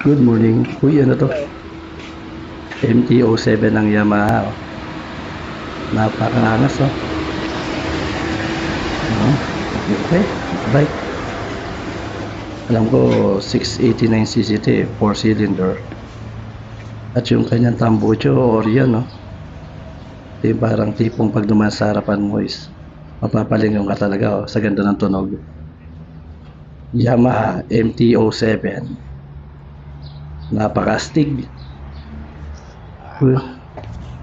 Good morning. Uy, ano to? MT-07 ng Yamaha. Oh. Napakaangas, oh. Okay. Bike. Alam ko, 689cc ito eh. 4-cylinder. At yung kanyang tambucho, Orion, no? Ito yung parang tipong pag dumaan sa harapan mo is mapapalingon ka talaga, oh, sa ganda ng tunog. Yamaha MT-07. Napakastig.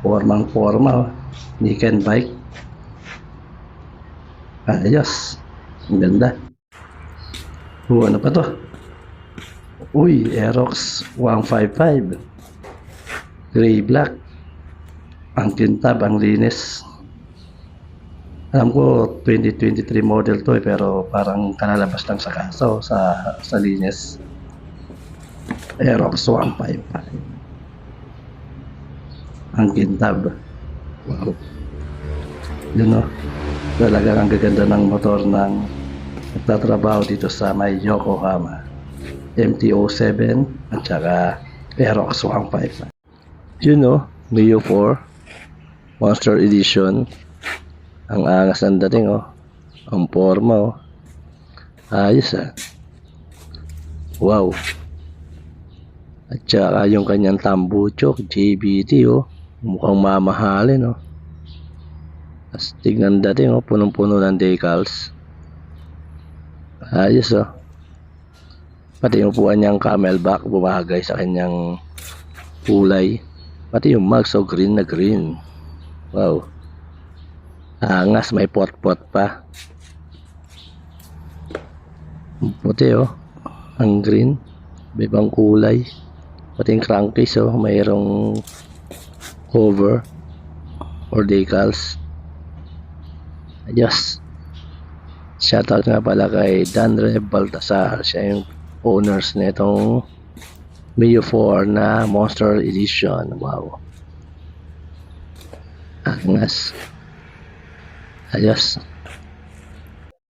Formang forma, oh. Niken bike. Ayos. Ang ganda. Ano pa to? Uy, Aerox 155. Gray black. Ang kintab, ang linis. Alam ko 2023 model to eh, pero parang kalalabas lang sa kaso sa linis. Aerox 155. Ang kintab. Wow. Yun, no? Talagang ang gaganda ng motor ng nagtatrabaho dito sa may Yokohama. MT-07 at saka Aerox 155. Yun, no? Mio 4 Monster Edition. Ang angas ng dating, oh. Ang forma, oh. Ayos, ah. Wow. At saka yung kanyang tambucho, JBT, oh. Mukhang mamahalin, oh. Tapos tignan dating, oh. Punong-puno ng decals. Ayos, oh. Pati yung upuan niyang camelback, bumagay sa kanyang kulay. Pati yung mags, oh. Green na green. Wow. Angas, may pot-pot pa. Puti, oh. Ang green. May ibang kulay. Pati yung crankcase, oh. Mayroong cover or decals. Ayos. Shoutout nga pala kay Danre Baltasar. Siya yung owners na itong Mio 4 na Monster Edition. Wow. Angas. Ayos.